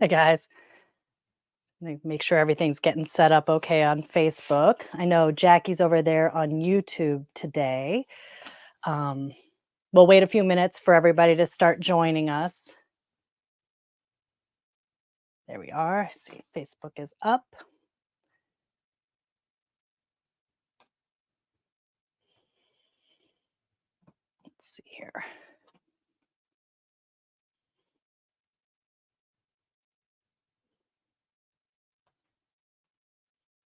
Hey guys, make sure everything's getting set up okay on Facebook. I know Jackie's over there on YouTube today. Um, we'll wait a few minutes for everybody to start joining us. There we are. See, Facebook is up. Let's see here.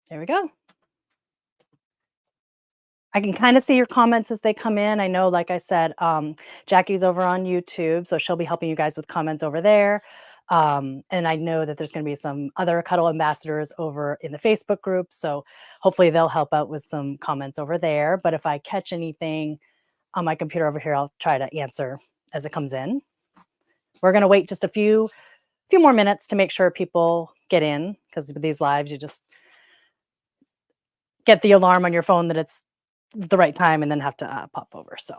There we go. I can kind of see your comments as they come in. I know, like I said, Jackie's over on YouTube, so she'll be helping you guys with comments over there. And I know that there's going to be some other Cuddle ambassadors over in the Facebook group, so hopefully they'll help out with some comments over there. But if I catch anything on my computer over here, I'll try to answer as it comes in. We're going to wait just a few more minutes to make sure people get in, because with these lives, you just get the alarm on your phone that it's the right time and then have to pop over. So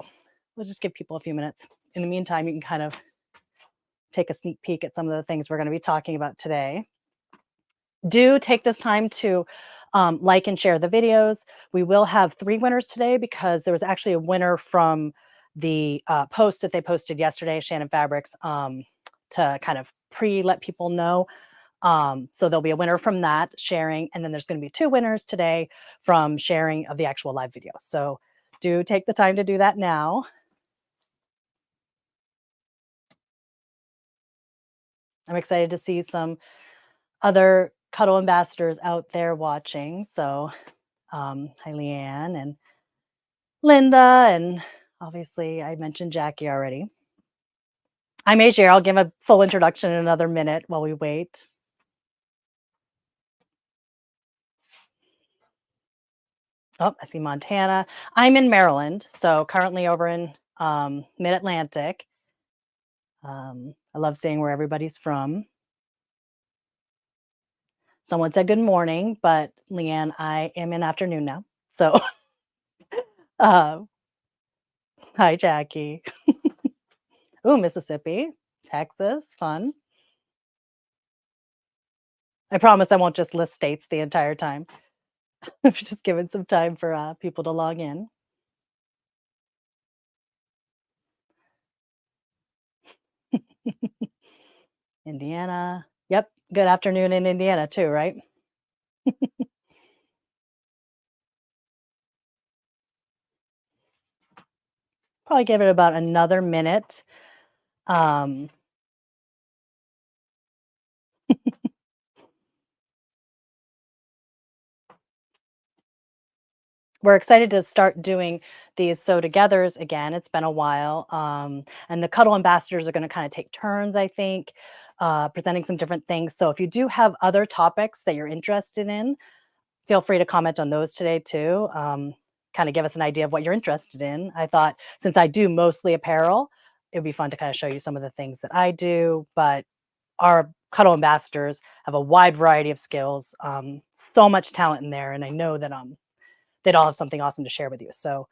we'll just give people a few minutes. In the meantime, you can kind of take a sneak peek at some of the things we're going to be talking about today. Do take this time to like and share the videos. We will have 3 winners today because there was actually a winner from the post that they posted yesterday, Shannon Fabrics, to kind of let people know. So there'll be a winner from that sharing, and then there's going to be 2 winners today from sharing of the actual live video. So do take the time to do that now. I'm excited to see some other Cuddle ambassadors out there watching. So hi Leanne and Linda, and obviously I mentioned Jackie already. I'm Ajaire. I'll give a full introduction in another minute while we wait. Oh, I see Montana. I'm in Maryland, so currently over in mid-Atlantic. I love seeing where everybody's from. Someone said good morning, but Leanne, I am in afternoon now. So, uh, hi, Jackie. Ooh, Mississippi, Texas, fun. I promise I won't just list states the entire time. I'm just giving some time for people to log in. Indiana. Yep. Good afternoon in Indiana, too, right? Probably give it about another minute. Um, we're excited to start doing these sew togethers again. It's been a while. And the Cuddle ambassadors are going to kind of take turns, I think, presenting some different things. So if you do have other topics that you're interested in, feel free to comment on those today too. Kind of give us an idea of what you're interested in. I thought since I do mostly apparel, it would be fun to kind of show you some of the things that I do. But our Cuddle ambassadors have a wide variety of skills, so much talent in there. And I know that they'd all have something awesome to share with you. So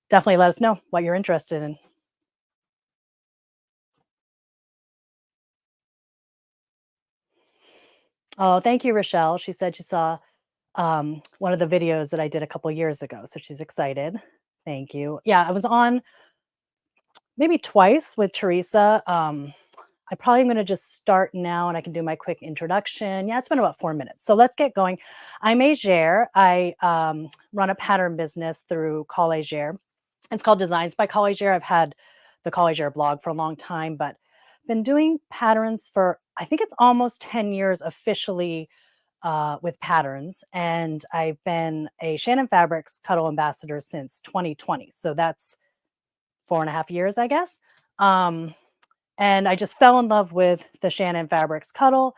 definitely let us know what you're interested in. Oh, thank you, Rochelle. She said she saw one of the videos that I did a couple years ago. So she's excited. Thank you. Yeah, I was on maybe twice with Teresa. I probably am going to just start now and I can do my quick introduction. Yeah, it's been about 4 minutes. So let's get going. I'm Ajaire. I run a pattern business through Call Ajaire. It's called Designs by Call Ajaire. I've had the Call Ajaire blog for a long time, but been doing patterns for, I think it's almost 10 years officially with patterns. And I've been a Shannon Fabrics Cuddle ambassador since 2020. So that's 4.5 years, I guess. Um, and I just fell in love with the Shannon Fabrics Cuddle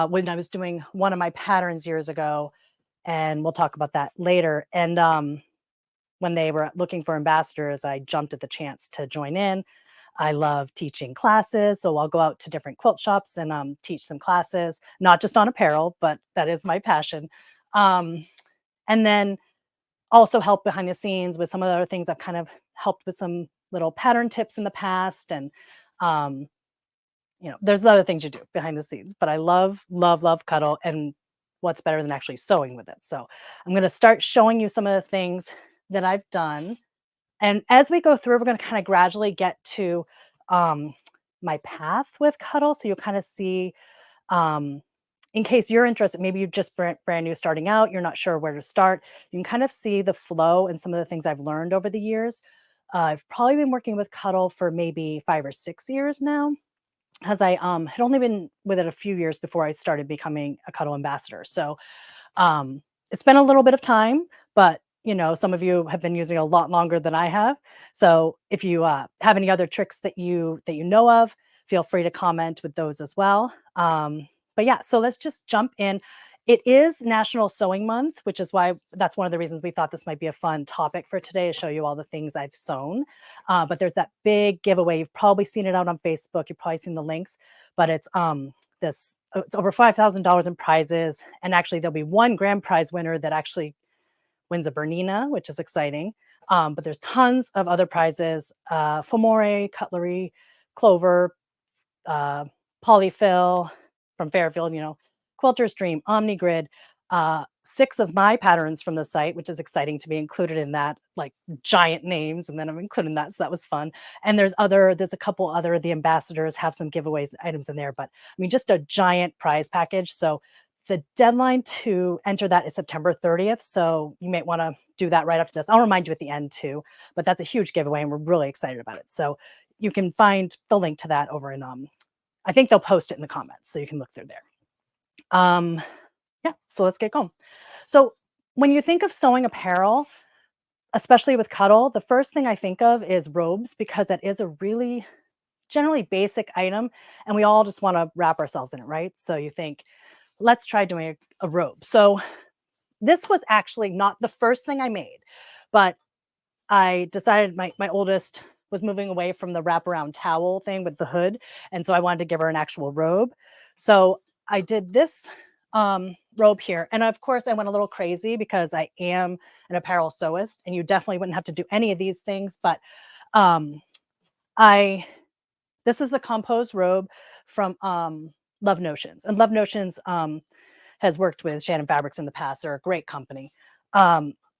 when I was doing one of my patterns years ago. And we'll talk about that later. And when they were looking for ambassadors, I jumped at the chance to join in. I love teaching classes. So I'll go out to different quilt shops and teach some classes, not just on apparel, but that is my passion. Um, and then also help behind the scenes with some of the other things. I've kind of helped with some little pattern tips in the past, and um, there's other things you do behind the scenes, but I love, love, love Cuddle, and what's better than actually sewing with it? So I'm going to start showing you some of the things that I've done. And as we go through, we're going to kind of gradually get to um, my path with Cuddle. So you'll kind of see, um, in case you're interested, maybe you're just brand new starting out, you're not sure where to start. You can kind of see the flow and some of the things I've learned over the years. I've probably been working with Cuddle for maybe 5 or 6 years now, because I had only been with it a few years before I started becoming a Cuddle ambassador. So um, it's been a little bit of time, but some of you have been using a lot longer than I have. So if you have any other tricks that you know of, feel free to comment with those as well. But yeah, so let's just jump in. It is National Sewing Month, which is why that's one of the reasons we thought this might be a fun topic for today, to show you all the things I've sewn. But there's that big giveaway. You've probably seen it out on Facebook. You've probably seen the links, but it's over $5,000 in prizes. And actually, there'll be one grand prize winner that actually wins a Bernina, which is exciting. But there's tons of other prizes: Fomore, cutlery, clover, uh, polyfill from Fairfield, Quilter's Dream, Omnigrid, 6 of my patterns from the site, which is exciting to be included in that, like giant names, and then I'm including that, so that was fun. And there's a couple other, the ambassadors have some giveaways items in there, but I mean, just a giant prize package. So the deadline to enter that is September 30th. So you might want to do that right after this. I'll remind you at the end too, but that's a huge giveaway and we're really excited about it. So you can find the link to that over in I think they'll post it in the comments so you can look through there. Yeah, so let's get going. So when you think of sewing apparel, especially with Cuddle, the first thing I think of is robes, because that is a really generally basic item and we all just want to wrap ourselves in it, right? So you think, let's try doing a robe. So this was actually not the first thing I made, but I decided my oldest was moving away from the wraparound towel thing with the hood, and so I wanted to give her an actual robe. So I did this robe here, and of course I went a little crazy because I am an apparel sewist, and you definitely wouldn't have to do any of these things. But um, I this is the composed robe from Love Notions, and Love Notions has worked with Shannon Fabrics in the past. They're a great company.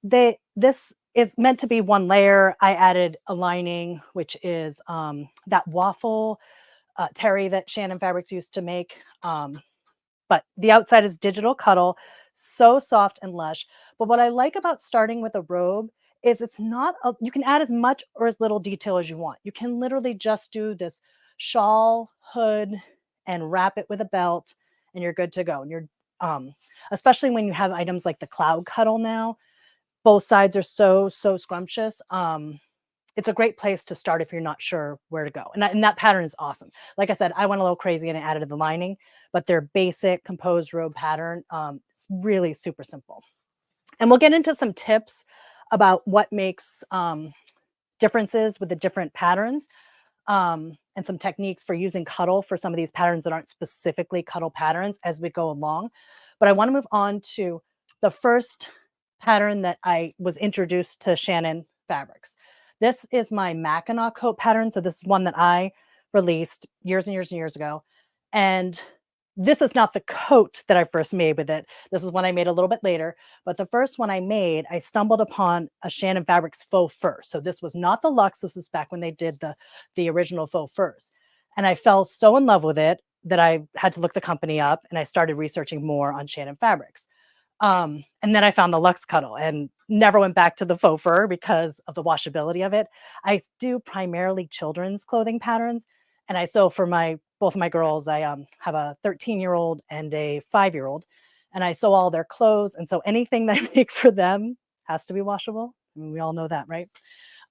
This is meant to be one layer. I added a lining, which is that waffle terry that Shannon Fabrics used to make. But the outside is digital Cuddle, so soft and lush. But what I like about starting with a robe is it's not, you can add as much or as little detail as you want. You can literally just do this shawl, hood, and wrap it with a belt, and you're good to go. And you're, especially when you have items like the Cloud Cuddle now, both sides are so scrumptious. It's a great place to start if you're not sure where to go. And that pattern is awesome. Like I said, I went a little crazy and I added the lining, but their basic composed robe pattern, it's really super simple. And we'll get into some tips about what makes differences with the different patterns, and some techniques for using Cuddle for some of these patterns that aren't specifically Cuddle patterns as we go along. But I want to move on to the first pattern that I was introduced to Shannon Fabrics. This is my Mackinaw coat pattern. So this is one that I released years and years and years ago. And this is not the coat that I first made with it. This is one I made a little bit later. But the first one I made, I stumbled upon a Shannon Fabrics faux fur. So this was not the luxe. This was back when they did the original faux furs. And I fell so in love with it that I had to look the company up and I started researching more on Shannon Fabrics. And then I found the Luxe Cuddle and never went back to the faux fur because of the washability of it. I do primarily children's clothing patterns, and I sew for both of my girls. I have a 13-year-old and a 5-year-old, and I sew all their clothes. And so anything that I make for them has to be washable. I mean, we all know that, right?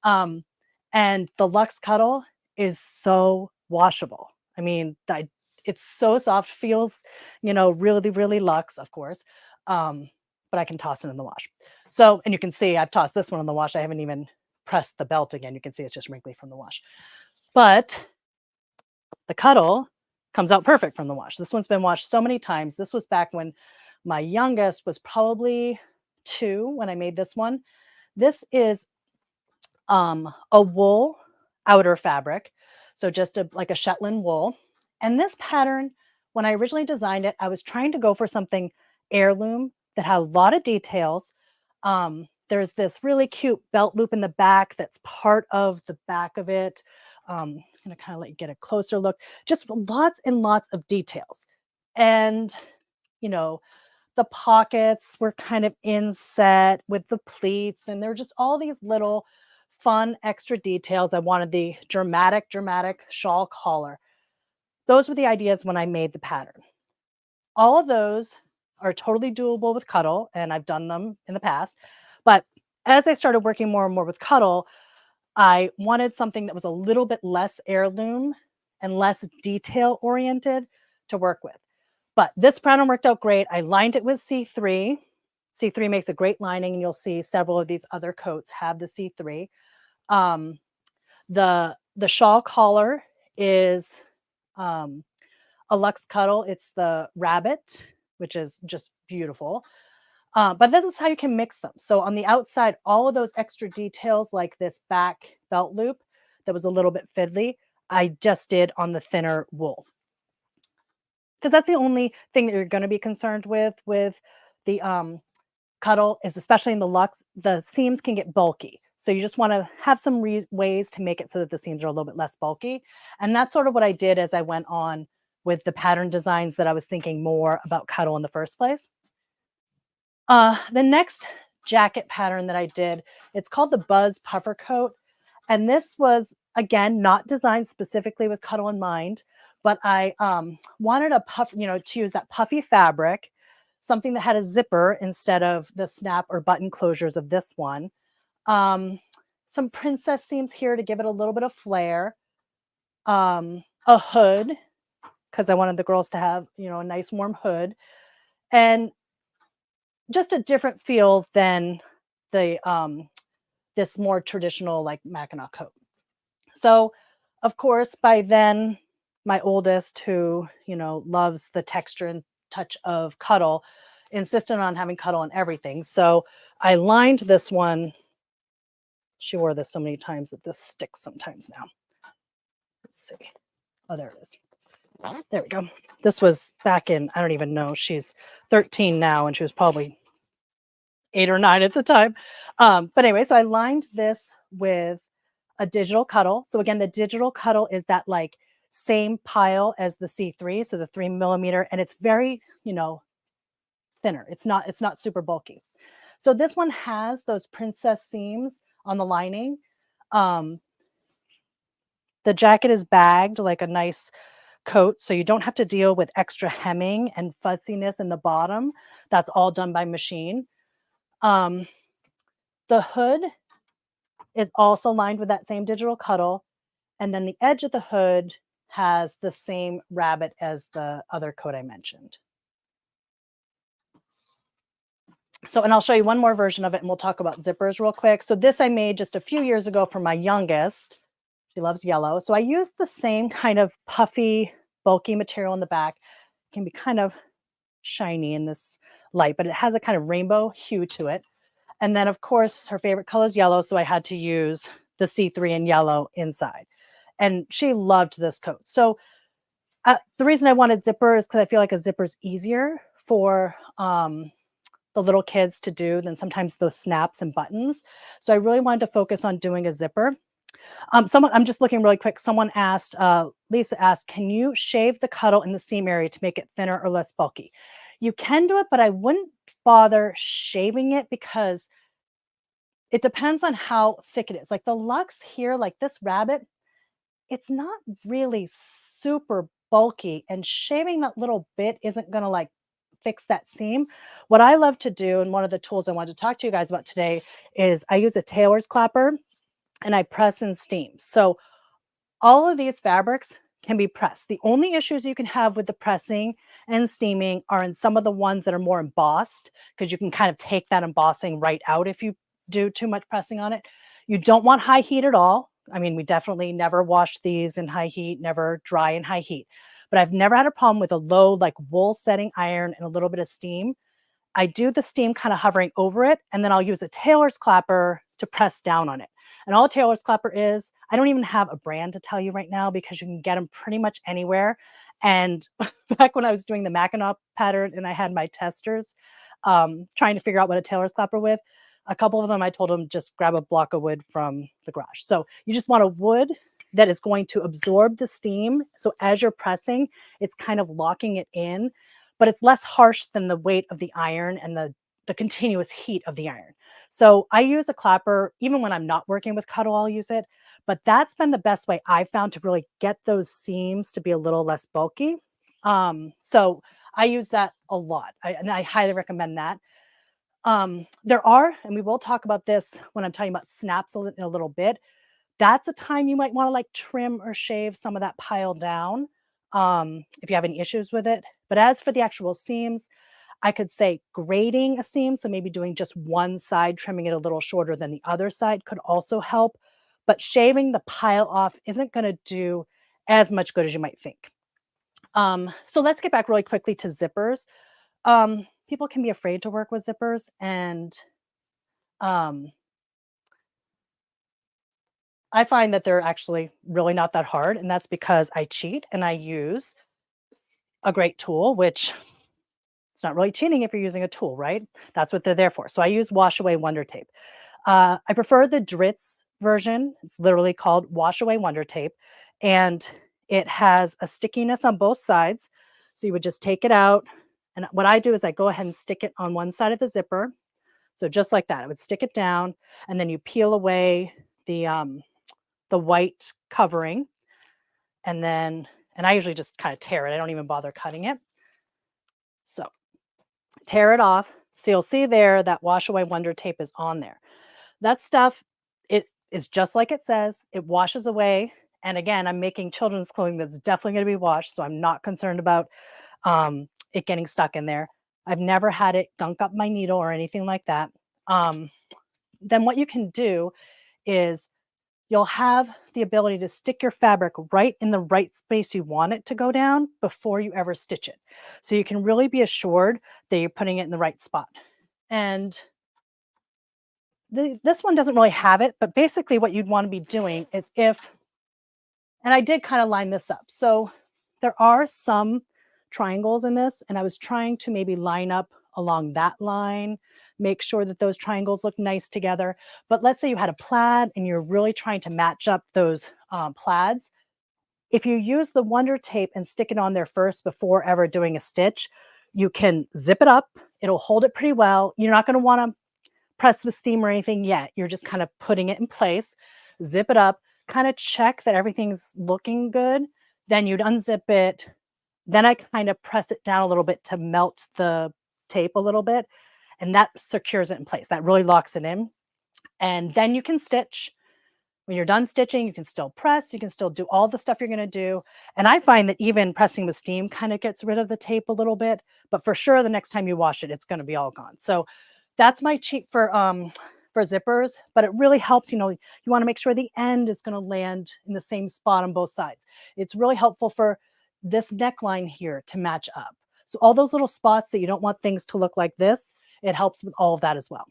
Um, and the Luxe Cuddle is so washable. I mean, it's so soft, feels, really, really luxe, of course. But I can toss it in the wash. So, and you can see I've tossed this one in the wash. I haven't even pressed the belt again. You can see it's just wrinkly from the wash. But the Cuddle comes out perfect from the wash. This one's been washed so many times. This was back when my youngest was probably 2 when I made this one. This is a wool outer fabric. So just like a Shetland wool. And this pattern, when I originally designed it, I was trying to go for something heirloom that had a lot of details. There's this really cute belt loop in the back that's part of the back of it. I'm going to kind of let you get a closer look. Just lots and lots of details. And, you know, the pockets were kind of inset with the pleats, and there were just all these little fun extra details. I wanted the dramatic shawl collar. Those were the ideas when I made the pattern. All of those are totally doable with Cuddle, and I've done them in the past. But as I started working more and more with Cuddle, I wanted something that was a little bit less heirloom and less detail oriented to work with. But this pattern worked out great. I lined it with C3. C3 makes a great lining, and you'll see several of these other coats have the C3. Um, the shawl collar is a Luxe Cuddle. It's the rabbit, which is just beautiful. But this is how you can mix them. So on the outside, all of those extra details like this back belt loop that was a little bit fiddly, I just did on the thinner wool. Because that's the only thing that you're going to be concerned with the Cuddle is, especially in the Luxe, the seams can get bulky. So you just want to have some ways to make it so that the seams are a little bit less bulky. And that's sort of what I did as I went on with the pattern designs that I was thinking more about Cuddle in the first place. The next jacket pattern that I did, it's called the Buzz Puffer Coat. And this was, again, not designed specifically with Cuddle in mind, but I wanted a puff, to use that puffy fabric, something that had a zipper instead of the snap or button closures of this one. Some princess seams here to give it a little bit of flair. A hood, because I wanted the girls to have, a nice warm hood. And just a different feel than the this more traditional like Mackinaw coat. So, of course, by then, my oldest, who loves the texture and touch of Cuddle, insisted on having Cuddle on everything. So I lined this one. She wore this so many times that this sticks sometimes now. Let's see. Oh, there it is. There we go. This was back in, I don't even know. She's 13 now, and she was probably 8 or 9 at the time. But anyway, so I lined this with a digital Cuddle. So again, the digital Cuddle is that like same pile as the C3, so the 3mm, and it's very, thinner. It's not super bulky. So this one has those princess seams on the lining. The jacket is bagged like a nice coat, so you don't have to deal with extra hemming and fussiness in the bottom. That's all done by machine. The hood is also lined with that same digital Cuddle, and then the edge of the hood has the same rabbit as the other coat I mentioned. So, and I'll show you one more version of it, and we'll talk about zippers real quick. So this I made just a few years ago for my youngest. She loves yellow. So I used the same kind of puffy, bulky material in the back. It can be kind of shiny in this light, but it has a kind of rainbow hue to it. And then, of course, her favorite color is yellow, so I had to use the C3 in yellow inside. And she loved this coat. So the reason I wanted zipper is because I feel like a zipper is easier for the little kids to do than sometimes those snaps and buttons. So I really wanted to focus on doing a zipper. I'm just looking really quick. Someone asked, Lisa asked, can you shave the Cuddle in the seam area to make it thinner or less bulky? You can do it, but I wouldn't bother shaving it because it depends on how thick it is. Like the Luxe here, like this rabbit, it's not really super bulky, and shaving that little bit isn't going to like fix that seam. What I love to do, and one of the tools I wanted to talk to you guys about today, is I use a tailor's clapper and I press and steam. So all of these fabrics can be pressed. The only issues you can have with the pressing and steaming are in some of the ones that are more embossed, because you can kind of take that embossing right out if you do too much pressing on it. You don't want high heat at all. I mean, we definitely never wash these in high heat, never dry in high heat. But I've never had a problem with a low, like wool setting iron and a little bit of steam. I do the steam kind of hovering over it, and then I'll use a tailor's clapper to press down on it. And all a tailor's clapper is, I don't even have a brand to tell you right now because you can get them pretty much anywhere. And back when I was doing the Mackinaw pattern and I had my testers trying to figure out what a tailor's clapper with, a couple of them I told them just grab a block of wood from the garage. So you just want a wood that is going to absorb the steam. So as you're pressing, it's kind of locking it in, but it's less harsh than the weight of the iron and the continuous heat of the iron. So I use a clapper, even when I'm not working with Cuddle, I'll use it. But that's been the best way I've found to really get those seams to be a little less bulky. So I use that a lot, and I highly recommend that. There are, and we will talk about this when I'm talking about snaps in a little bit. That's a time you might want to like trim or shave some of that pile down if you have any issues with it. But as for the actual seams, I could say grading a seam, so maybe doing just one side, trimming it a little shorter than the other side could also help. But shaving the pile off isn't going to do as much good as you might think. So let's get back really quickly to zippers. People can be afraid to work with zippers, and um, I find that they're actually really not that hard, and that's because I cheat and I use a great tool, which it's not really cheating if you're using a tool, right? That's what they're there for. So I use wash away wonder tape. I prefer the Dritz version. It's literally called wash away wonder tape, and it has a stickiness on both sides. So you would just take it out, and what I do is I go ahead and stick it on one side of the zipper. So just like that, I would stick it down, and then you peel away the white covering, and then I usually just kind of tear it. I don't even bother cutting it. So tear it off. So you'll see there that wash away wonder tape is on there. That stuff, it is just like it says. It washes away. And again, I'm making children's clothing that's definitely going to be washed, so I'm not concerned about it getting stuck in there. I've never had it gunk up my needle or anything like that. Then what you can do is you'll have the ability to stick your fabric right in the right space you want it to go down before you ever stitch it. So you can really be assured that you're putting it in the right spot. And this one doesn't really have it, but basically what you'd want to be doing is and I did kind of line this up. So there are some triangles in this, and I was trying to maybe line up along that line, make sure that those triangles look nice together. But let's say you had a plaid and you're really trying to match up those plaids. If you use the wonder tape and stick it on there first before ever doing a stitch, you can zip it up. It'll hold it pretty well. You're not going to want to press with steam or anything yet. You're just kind of putting it in place, zip it up, kind of check that everything's looking good. Then you'd unzip it. Then I kind of press it down a little bit to melt the tape a little bit, and that secures it in place. That really locks it in. And then you can stitch. When you're done stitching, you can still press, you can still do all the stuff you're going to do. And I find that even pressing with steam kind of gets rid of the tape a little bit, but for sure the next time you wash it, it's going to be all gone. So that's my cheat for zippers, but it really helps. You want to make sure the end is going to land in the same spot on both sides. It's really helpful for this neckline here to match up. So all those little spots that you don't want things to look like this, it helps with all of that as well.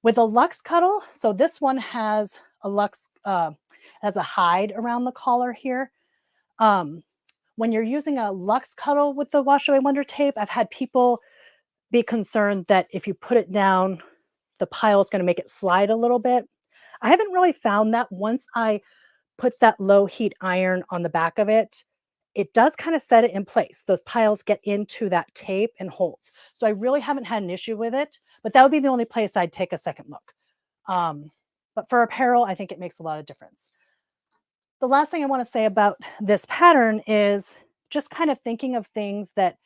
With a Luxe Cuddle, so this one has a Luxe, has a hide around the collar here. When you're using a Luxe Cuddle with the Wash Away Wonder tape, I've had people be concerned that if you put it down, the pile is going to make it slide a little bit. I haven't really found that. Once I put that low heat iron on the back of it, it does kind of set it in place. Those piles get into that tape and holds. So I really haven't had an issue with it, but that would be the only place I'd take a second look. But for apparel, I think it makes a lot of difference. The last thing I want to say about this pattern is just kind of thinking of things that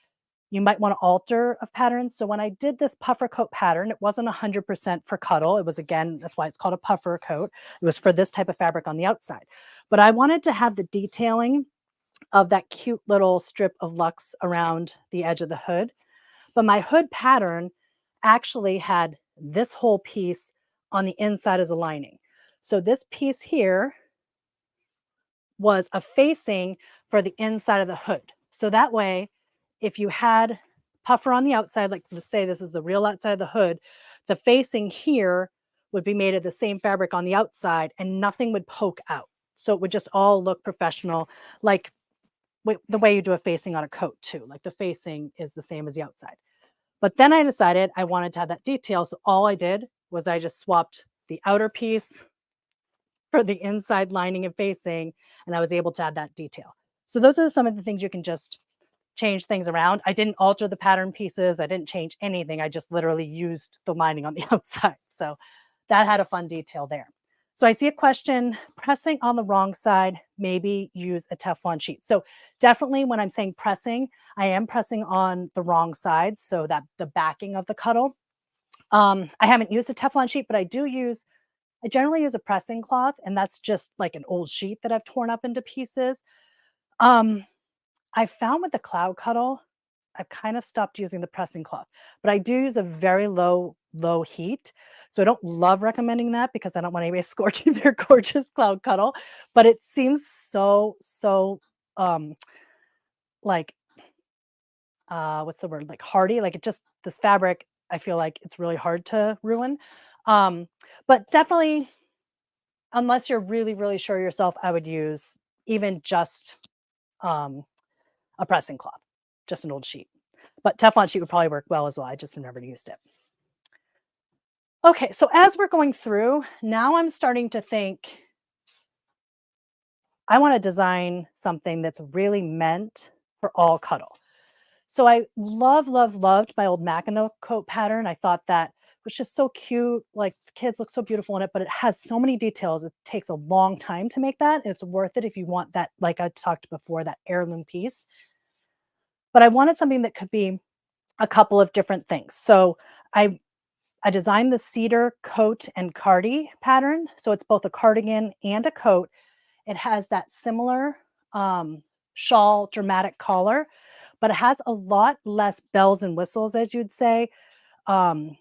you might want to alter of patterns. So when I did this puffer coat pattern, it wasn't 100% for Cuddle. It was, again, that's why it's called a puffer coat. It was for this type of fabric on the outside. But I wanted to have the detailing of that cute little strip of luxe around the edge of the hood. But my hood pattern actually had this whole piece on the inside as a lining. So this piece here was a facing for the inside of the hood. So that way, if you had puffer on the outside, like let's say this is the real outside of the hood, the facing here would be made of the same fabric on the outside and nothing would poke out. So it would just all look professional, like the way you do a facing on a coat too. Like the facing is the same as the outside. But then I decided I wanted to have that detail. So all I did was I just swapped the outer piece for the inside lining and facing, and I was able to add that detail. So those are some of the things you can just change things around. I didn't alter the pattern pieces. I didn't change anything. I just literally used the lining on the outside. So that had a fun detail there. So I see a question, pressing on the wrong side, maybe use a Teflon sheet. So definitely when I'm saying pressing, I am pressing on the wrong side so that the backing of the cuddle. I haven't used a Teflon sheet, but I generally use a pressing cloth, and that's just like an old sheet that I've torn up into pieces. Um, I found with the cloud cuddle, I've kind of stopped using the pressing cloth, but I do use a very low heat. So I don't love recommending that because I don't want anybody scorching their gorgeous cloud cuddle, but it seems so um like what's the word? Like hardy, like it just this fabric, I feel like it's really hard to ruin. Um, but definitely unless you're really sure yourself, I would use even just um a pressing cloth, just an old sheet. But Teflon sheet would probably work well as well. I just have never used it. Okay, so as we're going through, now I'm starting to think I want to design something that's really meant for all cuddle. So I loved my old Mackinaw coat pattern. I thought that was just so cute. Like the kids look so beautiful in it, but it has so many details. It takes a long time to make that. And it's worth it if you want that, like I talked before, that heirloom piece. But I wanted something that could be a couple of different things. So I I designed the cedar coat and cardi pattern. So it's both a cardigan and a coat. It has that similar um, shawl dramatic collar, but it has a lot less bells and whistles, as you'd say. Um,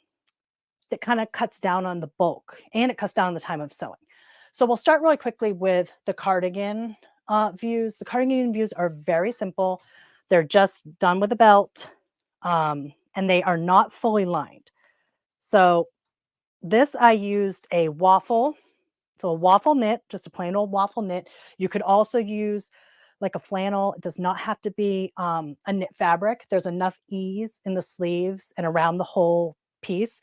that kind of cuts down on the bulk and it cuts down on the time of sewing. So we'll start really quickly with the cardigan views. The cardigan views are very simple. They're just done with a belt and they are not fully lined. So this I used a waffle, so a waffle knit, just a plain old waffle knit. You could also use like a flannel. It does not have to be a knit fabric. There's enough ease in the sleeves and around the whole piece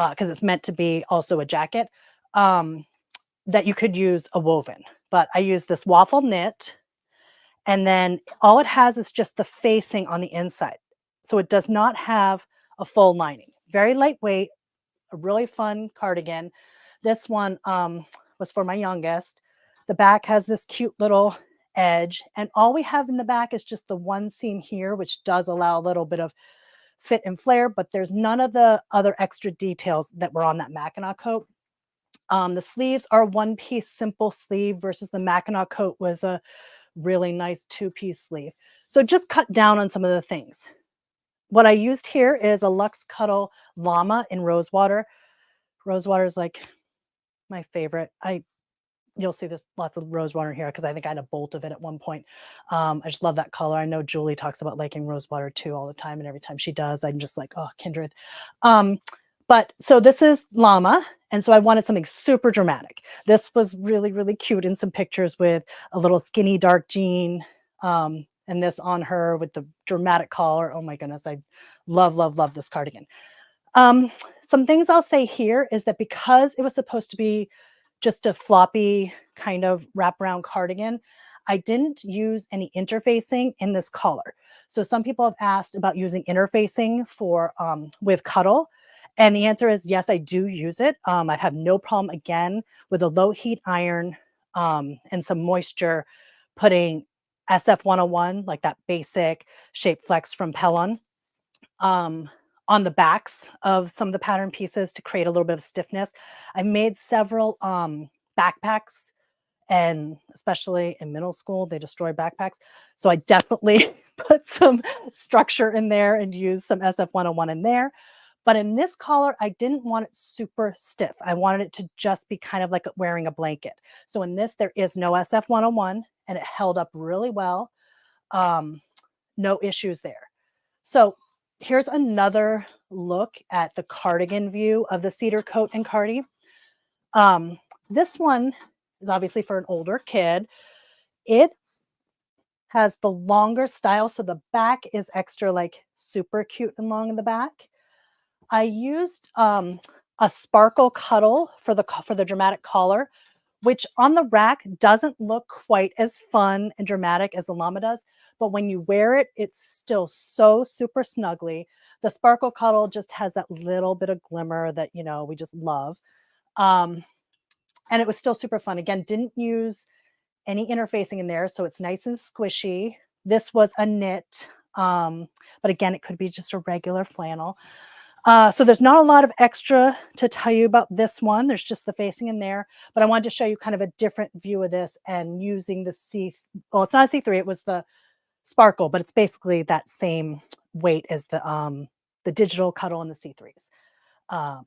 because it's meant to be also a jacket um, that you could use a woven. But I use this waffle knit, and then all it has is just the facing on the inside. So it does not have a full lining. Very lightweight, a really fun cardigan. This one was for my youngest. The back has this cute little edge, and all we have in the back is just the one seam here, which does allow a little bit of fit and flare, but there's none of the other extra details that were on that Mackinaw coat. The sleeves are one piece simple sleeve versus the Mackinaw coat was a really nice two-piece sleeve. So just cut down on some of the things. What I used here is a Luxe Cuddle Llama in Rosewater. Rosewater is like my favorite. You'll see there's lots of rosewater here because I think I had a bolt of it at one point. I just love that color. I know Julie talks about liking rosewater too all the time, and every time she does, I'm just like, oh, kindred. But so this is llama, and so I wanted something super dramatic. This was really cute in some pictures with a little skinny dark jean, and this on her with the dramatic collar. Oh my goodness, I love this cardigan. Some things I'll say here is that because it was supposed to be just a floppy kind of wraparound cardigan, I didn't use any interfacing in this collar. So some people have asked about using interfacing for with Cuddle. And the answer is yes, I do use it. I have no problem again with a low heat iron and some moisture putting SF101, like that basic shape flex from Pellon, um, on the backs of some of the pattern pieces to create a little bit of stiffness. I made several backpacks, and especially in middle school, they destroy backpacks. So I definitely put some structure in there and used some SF101 in there. But in this collar, I didn't want it super stiff. I wanted it to just be kind of like wearing a blanket. So in this, there is no SF101, and it held up really well. No issues there. So here's another look at the cardigan view of the cedar coat and cardi. This one is obviously for an older kid. It has the longer style, so the back is extra like super cute and long in the back. I used a sparkle cuddle for the dramatic collar, which on the rack doesn't look quite as fun and dramatic as the llama does. But when you wear it, it's still so super snuggly. The sparkle cuddle just has that little bit of glimmer that, you know, we just love. Um, and it was still super fun. Again, didn't use any interfacing in there, so it's nice and squishy. This was a knit, but again, it could be just a regular flannel. So there's not a lot of extra to tell you about this one. There's just the facing in there, but I wanted to show you kind of a different view of this and using the well, it's not a C3, it was the sparkle, but it's basically that same weight as the digital cuddle and the C3s.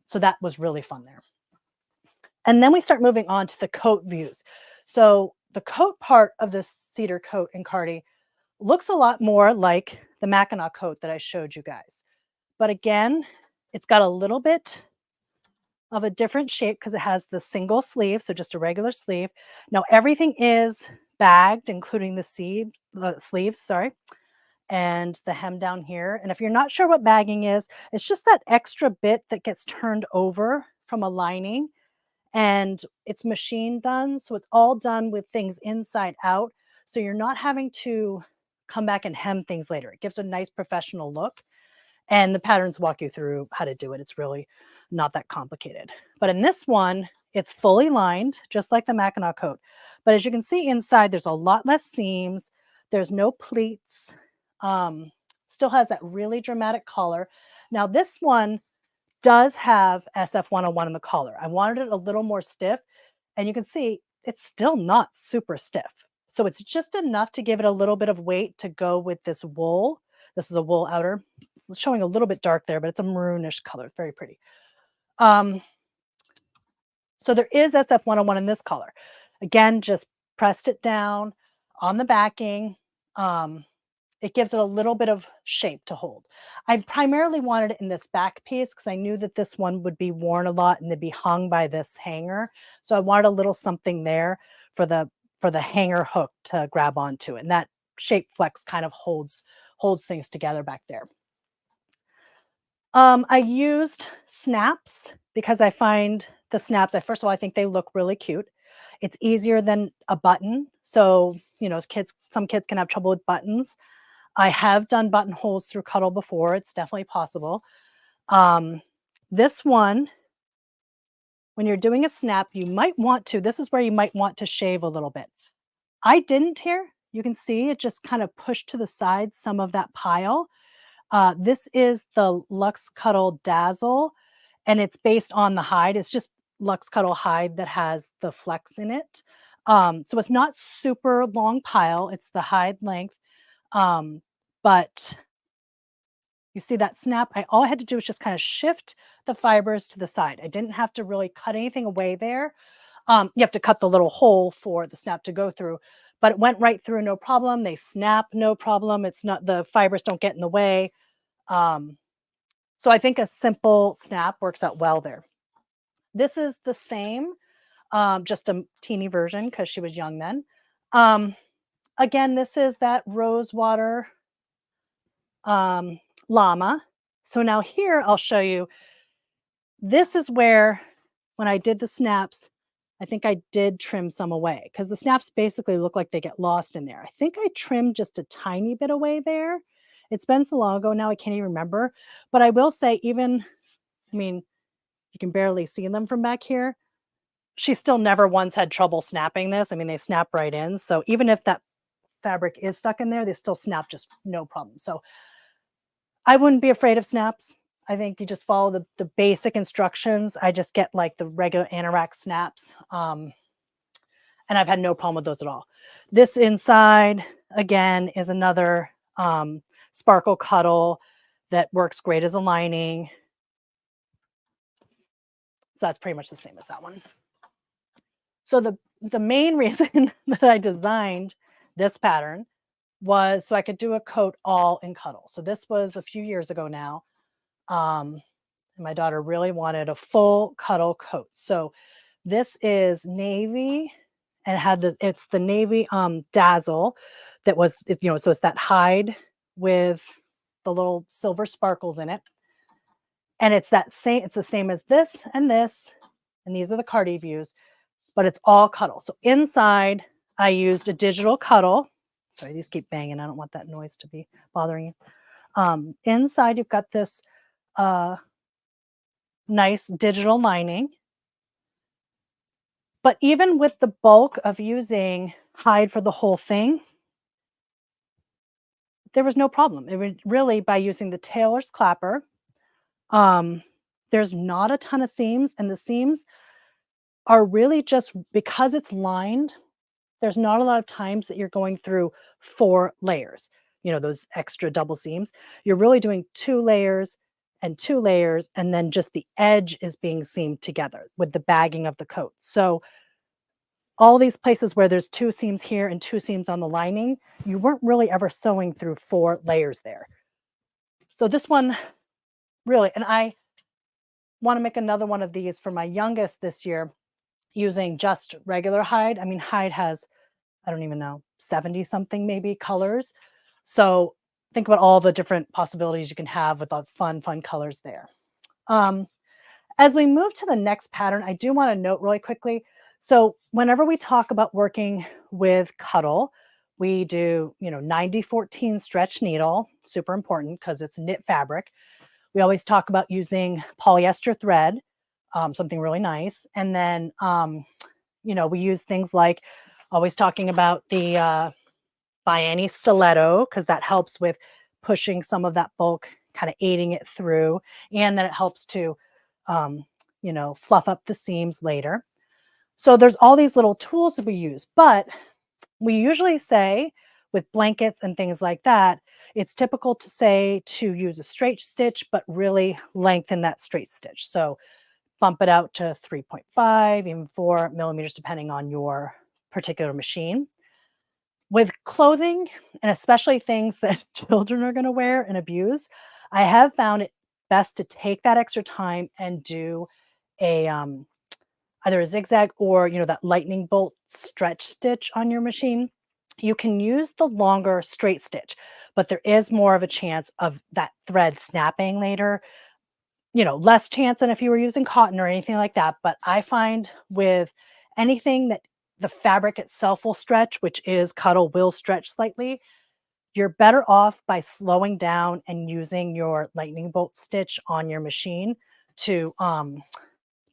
So that was really fun there. And then we start moving on to the coat views. So the coat part of this cedar coat in Cardi looks a lot more like the Mackinaw coat that I showed you guys. But again, it's got a little bit of a different shape because it has the single sleeve, so just a regular sleeve. Now everything is bagged, including the sleeves, sorry, and the hem down here. And if you're not sure what bagging is, it's just that extra bit that gets turned over from a lining, and it's machine done, so it's all done with things inside out. So you're not having to come back and hem things later. It gives a nice professional look. And the patterns walk you through how to do it. It's really not that complicated. But in this one, it's fully lined, just like the Mackinaw coat. But as you can see inside, there's a lot less seams. There's no pleats. Still has that really dramatic collar. Now this one does have SF101 in the collar. I wanted it a little more stiff. And you can see it's still not super stiff. So it's just enough to give it a little bit of weight to go with this wool. This is a wool outer. It's showing a little bit dark there, but it's a maroonish color. It's very pretty. So there is SF101 in this color. Again, just pressed it down on the backing. It gives it a little bit of shape to hold. I primarily wanted it in this back piece because I knew that this one would be worn a lot and they'd be hung by this hanger. So I wanted a little something there for the hanger hook to grab onto it. And that shape flex kind of holds things together back there. I used snaps because I find the snaps, first of all, I think they look really cute. It's easier than a button. So, you know, some kids can have trouble with buttons. I have done buttonholes through Cuddle before. It's definitely possible. This one, when you're doing a snap, this is where you might want to shave a little bit. I didn't here. You can see it just kind of pushed to the side some of that pile. This is the Luxe Cuddle Dazzle, and it's based on the hide. It's just Luxe Cuddle hide that has the flex in it. So it's not super long pile. It's the hide length. But you see that snap? All I had to do was just kind of shift the fibers to the side. I didn't have to really cut anything away there. You have to cut the little hole for the snap to go through, but it went right through, no problem. They snap, no problem. It's not, the fibers don't get in the way. So I think a simple snap works out well there. This is the same, just a teeny version because she was young then. Again, this is that rosewater llama. So now here I'll show you, this is where, when I did the snaps, I think I did trim some away because the snaps basically look like they get lost in there. I think I trimmed just a tiny bit away there. It's been so long ago now, I can't even remember. But I will say, you can barely see them from back here. She still never once had trouble snapping this. I mean, they snap right in. So even if that fabric is stuck in there, they still snap just no problem. So I wouldn't be afraid of snaps. I think you just follow the basic instructions. I just get like the regular anorak snaps. And I've had no problem with those at all. This inside, again, is another sparkle cuddle that works great as a lining. So that's pretty much the same as that one. So the main reason that I designed this pattern was so I could do a coat all in Cuddle. So this was a few years ago now. And my daughter really wanted a full Cuddle coat. So this is navy and it's the navy dazzle. that was, so it's that hide with the little silver sparkles in it. And it's the same as this, and these are the cardi views, but it's all Cuddle. So inside, I used a digital Cuddle. Sorry, these keep banging. I don't want that noise to be bothering you. Inside, you've got this uh, nice digital lining. But even with the bulk of using hide for the whole thing, there was no problem. It was really by using the tailor's clapper. Um, there's not a ton of seams, and the seams are really just because it's lined. There's not a lot of times that you're going through 4 layers, those extra double seams. You're really doing 2 layers and 2 layers, and then just the edge is being seamed together with the bagging of the coat. So all these places where there's 2 seams here and 2 seams on the lining, you weren't really ever sewing through 4 layers there. So this one really, and I want to make another one of these for my youngest this year using just regular hide. I mean, hide has, I don't even know, 70 something maybe colors. So think about all the different possibilities you can have with the fun colors there. As we move to the next pattern, I do want to note really quickly. So whenever we talk about working with Cuddle, we do, 90-14 stretch needle, super important because it's knit fabric. We always talk about using polyester thread, something really nice. And then, we use things like always talking about the Bianni stiletto, because that helps with pushing some of that bulk, kind of aiding it through. And then it helps to, fluff up the seams later. So there's all these little tools that we use, but we usually say with blankets and things like that, it's typical to say to use a straight stitch, but really lengthen that straight stitch. So bump it out to 3.5, even 4 millimeters, depending on your particular machine. With clothing, and especially things that children are going to wear and abuse, I have found it best to take that extra time and do a either a zigzag or that lightning bolt stretch stitch on your machine. You can use the longer straight stitch, but there is more of a chance of that thread snapping later. Less chance than if you were using cotton or anything like that. But I find with anything that the fabric itself will stretch, which is Cuddle will stretch slightly, you're better off by slowing down and using your lightning bolt stitch on your machine to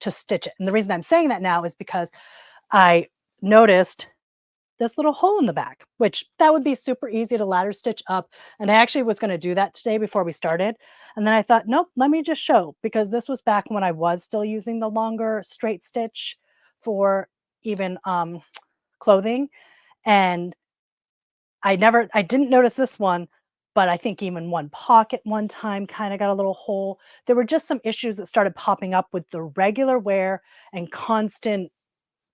stitch it. And the reason I'm saying that now is because I noticed this little hole in the back, which that would be super easy to ladder stitch up. And I actually was going to do that today before we started. And then I thought, nope, let me just show, because this was back when I was still using the longer straight stitch for even clothing. And I didn't notice this one, but I think even one pocket one time kind of got a little hole. There were just some issues that started popping up with the regular wear and constant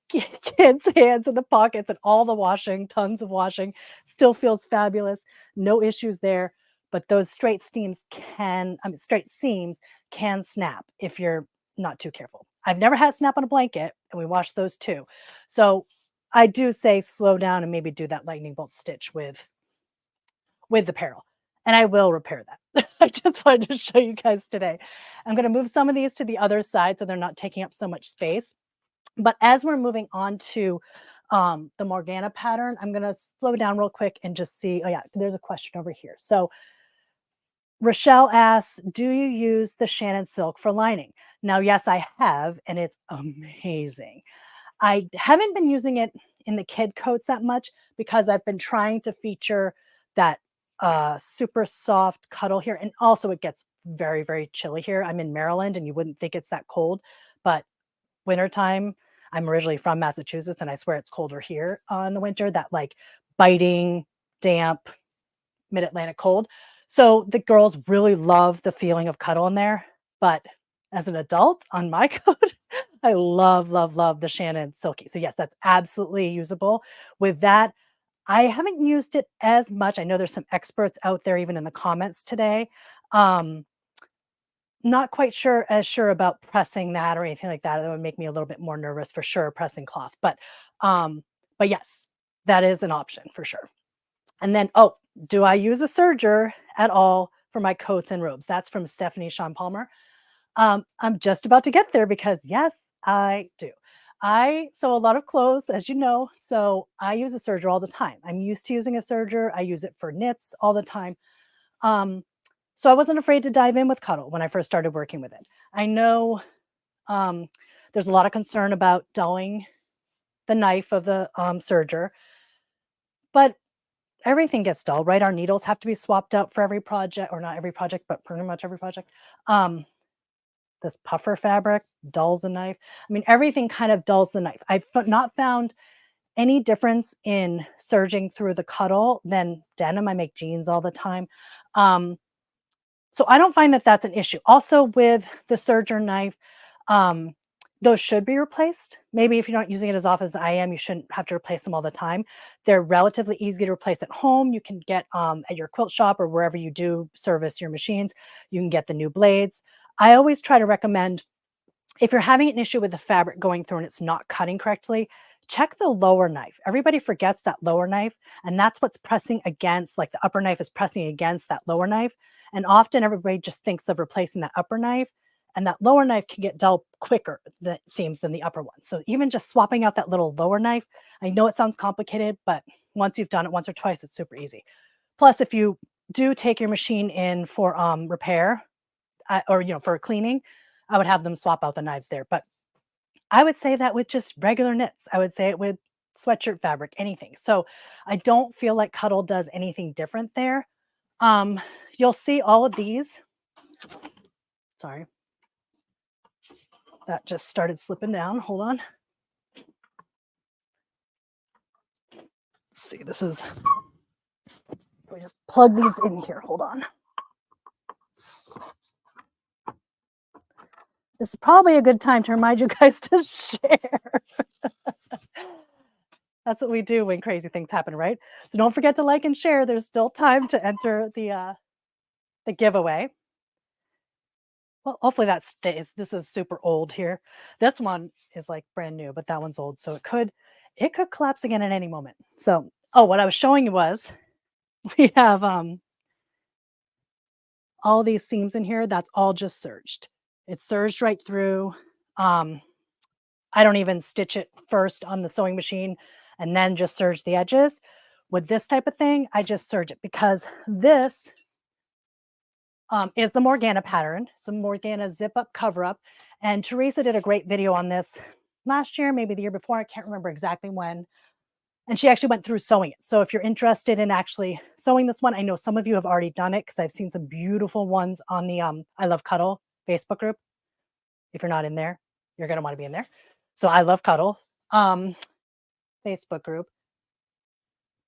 kids' hands in the pockets and all the washing, tons of washing. Still feels fabulous. No issues there. But those straight seams can snap if you're not too careful. I've never had snap on a blanket, and we wash those too. So I do say slow down and maybe do that lightning bolt stitch with the Apparel. And I will repair that. I just wanted to show you guys today. I'm going to move some of these to the other side so they're not taking up so much space. But as we're moving on to the Morgana pattern, I'm going to slow down real quick and just see. Oh, yeah, there's a question over here. So Rochelle asks, do you use the Shannon silk for lining? Now, yes, I have, and it's amazing. I haven't been using it in the kid coats that much because I've been trying to feature that super soft Cuddle here. And also it gets very, very chilly here. I'm in Maryland and you wouldn't think it's that cold, but wintertime, I'm originally from Massachusetts and I swear it's colder here in the winter, that like biting, damp, mid-Atlantic cold. So the girls really love the feeling of Cuddle in there. But as an adult on my coat, I love the Shannon Silky. So yes, that's absolutely usable. With that, I haven't used it as much. I know there's some experts out there, even in the comments today. Not quite sure about pressing that or anything like that. That would make me a little bit more nervous for sure, pressing cloth. But yes, that is an option for sure. And then, oh, do I use a serger at all for my coats and robes? That's from Stephanie Sean Palmer. I'm just about to get there because yes, I do. I sew a lot of clothes, as you know, so I use a serger all the time. I'm used to using a serger. I use it for knits all the time. Um, so I wasn't afraid to dive in with Cuddle when I first started working with it. I know um, there's a lot of concern about dulling the knife of the serger, but everything gets dull, right? Our needles have to be swapped out for every project, or not every project, but pretty much every project. Um, this puffer fabric dulls the knife. I mean, everything kind of dulls the knife. I've not found any difference in serging through the Cuddle than denim. I make jeans all the time. Um, So I don't find that that's an issue. Also with the serger knife, um, those should be replaced. Maybe if you're not using it as often as I am, you shouldn't have to replace them all the time. They're relatively easy to replace at home. You can get at your quilt shop or wherever you do service your machines. You can get the new blades. I always try to recommend if you're having an issue with the fabric going through and it's not cutting correctly, check the lower knife. Everybody forgets that lower knife, and that's what's pressing against, like the upper knife is pressing against that lower knife. And often everybody just thinks of replacing that upper knife, and that lower knife can get dull quicker, than it seems, than the upper one. So even just swapping out that little lower knife, I know it sounds complicated, but once you've done it once or twice, it's super easy. Plus, if you do take your machine in for repair, or for cleaning, I would have them swap out the knives there. But I would say that with just regular knits, I would say it with sweatshirt fabric, anything. So I don't feel like Cuddle does anything different there. Um, you'll see all of these. Sorry, that just started slipping down. Hold on. Let's see. Let me just plug these in here. Hold on. This is probably a good time to remind you guys to share. That's what we do when crazy things happen, right? So don't forget to like and share. There's still time to enter the giveaway. Well, hopefully that stays. This is super old here. This one is like brand new, but that one's old, so it could collapse again at any moment. So, oh, what I was showing you was we have all these seams in here. That's all just serged. It's serged right through. Um, I don't even stitch it first on the sewing machine and then just serge the edges. With this type of thing, I just serge it because this is the Morgana pattern. It's a Morgana zip up cover up. And Teresa did a great video on this last year, maybe the year before. I can't remember exactly when. And she actually went through sewing it. So if you're interested in actually sewing this one, I know some of you have already done it because I've seen some beautiful ones on the I Love Cuddle Facebook group. If you're not in there, you're going to want to be in there. So I Love Cuddle Facebook group.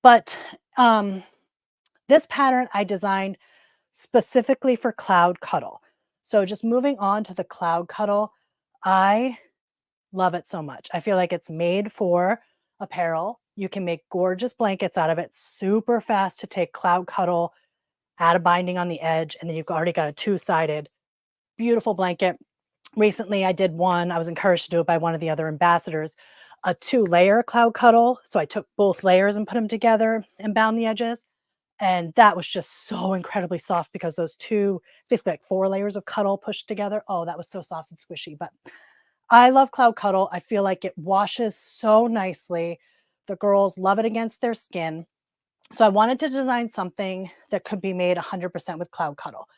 But this pattern I designed specifically for Cloud Cuddle. So just moving on to the Cloud Cuddle, I love it so much. I feel like it's made for apparel. You can make gorgeous blankets out of it, super fast to take Cloud Cuddle, add a binding on the edge, and then you've already got a two-sided beautiful blanket. Recently, I did one, I was encouraged to do it by one of the other ambassadors, a two-layer Cloud Cuddle. So I took both layers and put them together and bound the edges. And that was just so incredibly soft because those two, basically like 4 layers of Cuddle pushed together. Oh, that was so soft and squishy. But I love Cloud Cuddle. I feel like it washes so nicely. The girls love it against their skin. So I wanted to design something that could be made 100% with Cloud Cuddle.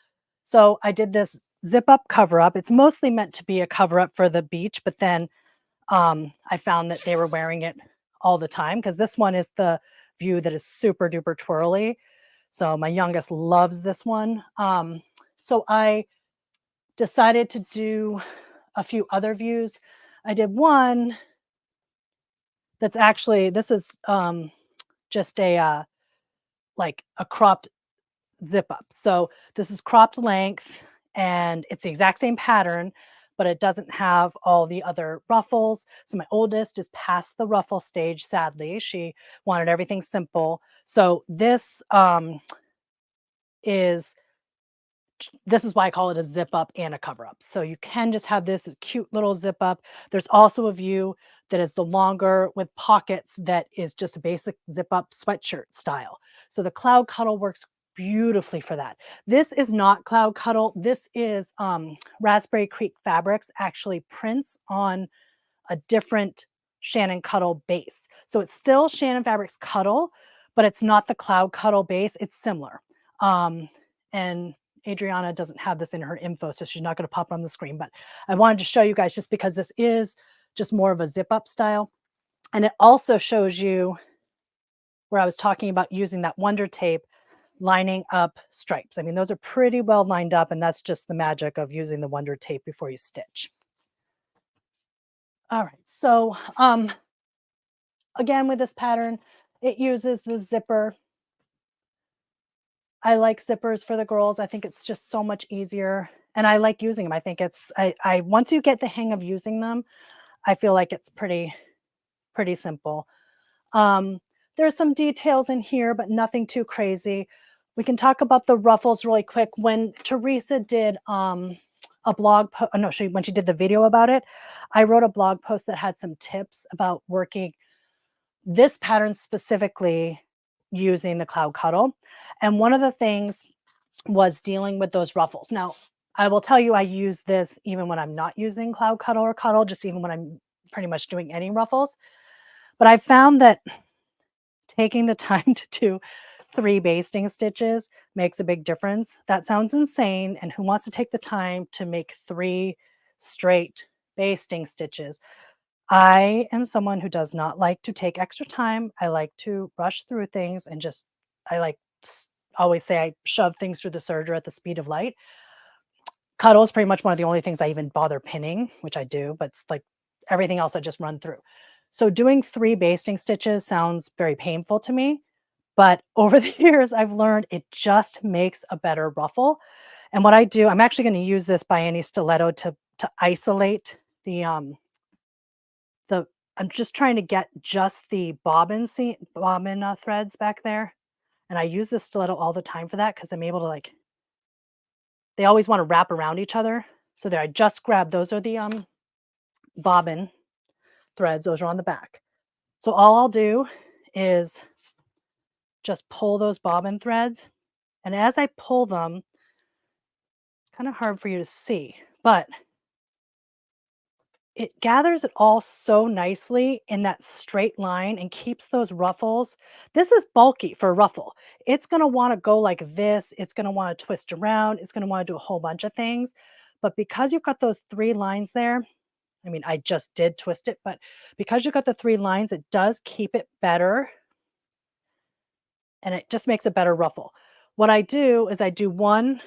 So I did this zip up cover up. It's mostly meant to be a cover up for the beach, but then I found that they were wearing it all the time because this one is the view that is super duper twirly. So my youngest loves this one. So I decided to do a few other views. I did one that's actually, this is just like a cropped zip up. So this is cropped length and it's the exact same pattern, but it doesn't have all the other ruffles. So my oldest is past the ruffle stage, sadly. She wanted everything simple. So is this is why I call it a zip up and a cover up. So you can just have this cute little zip up. There's also a view that is the longer with pockets that is just a basic zip up sweatshirt style. So the Cloud Cuddle works beautifully for that. This is not Cloud Cuddle. This is Raspberry Creek Fabrics actually prints on a different Shannon Cuddle base. So it's still Shannon Fabrics Cuddle, but it's not the Cloud Cuddle base. It's similar. And Adriana doesn't have this in her info, so she's not going to pop on the screen. But I wanted to show you guys just because this is just more of a zip up style. And it also shows you where I was talking about using that Wonder Tape lining up stripes. I mean, those are pretty well lined up, and that's just the magic of using the Wonder Tape before you stitch. All right, so again, with this pattern, it uses the zipper. I like zippers for the girls. I think it's just so much easier, and I like using them. I think it's I once you get the hang of using them, I feel like it's pretty simple. There's some details in here, but nothing too crazy. We can talk about the ruffles really quick. When Teresa did a blog post, no, when she did the video about it, I wrote a blog post that had some tips about working this pattern specifically using the Cloud Cuddle. And one of the things was dealing with those ruffles. Now, I will tell you, I use this even when I'm not using Cloud Cuddle or Cuddle, just even when I'm pretty much doing any ruffles. But I found that taking the time to do 3 basting stitches makes a big difference. That sounds insane, and who wants to take the time to make 3 straight basting stitches? I am someone who does not like to take extra time. I like to rush through things and just I like always say I shove things through the serger at the speed of light. Cuddle is pretty much one of the only things I even bother pinning, which I do, but it's like everything else I just run through. So doing 3 basting stitches sounds very painful to me, but over the years I've learned it just makes a better ruffle. And what I do, I'm actually going to use this by any stiletto to isolate the I'm just trying to get just the bobbin threads back there. And I use this stiletto all the time for that because I'm able to like they always want to wrap around each other. So there I just grabbed those are the bobbin threads, those are on the back. So all I'll do is just pull those bobbin threads. And as I pull them, it's kind of hard for you to see, but it gathers it all so nicely in that straight line and keeps those ruffles. This is bulky for a ruffle. It's going to want to go like this. It's going to want to twist around. It's going to want to do a whole bunch of things. But because you've got those 3 lines there, I mean, I just did twist it, but because you've got the 3 lines, it does keep it better. And it just makes a better ruffle. What I do is I do one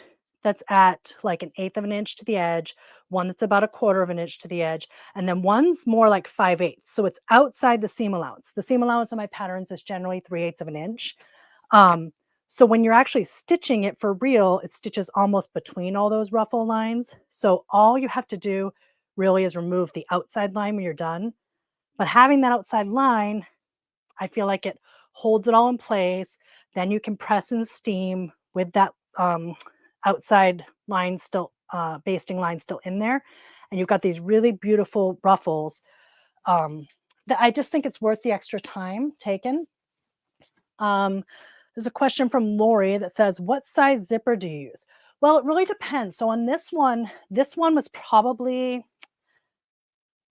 that's at like 1/8 of an inch to the edge, one that's about 1/4 of an inch to the edge, and then one's more like 5/8. So it's outside the seam allowance. The seam allowance on my patterns is generally 3/8 of an inch. Um, so when you're actually stitching it for real, it stitches almost between all those ruffle lines. So all you have to do really is remove the outside line when you're done. But having that outside line, I feel like it holds it all in place. Then you can press and steam with that outside line still, basting line still in there. And you've got these really beautiful ruffles that I just think it's worth the extra time taken. There's a question from Lori that says, what size zipper do you use? Well, it really depends. So on this one was probably,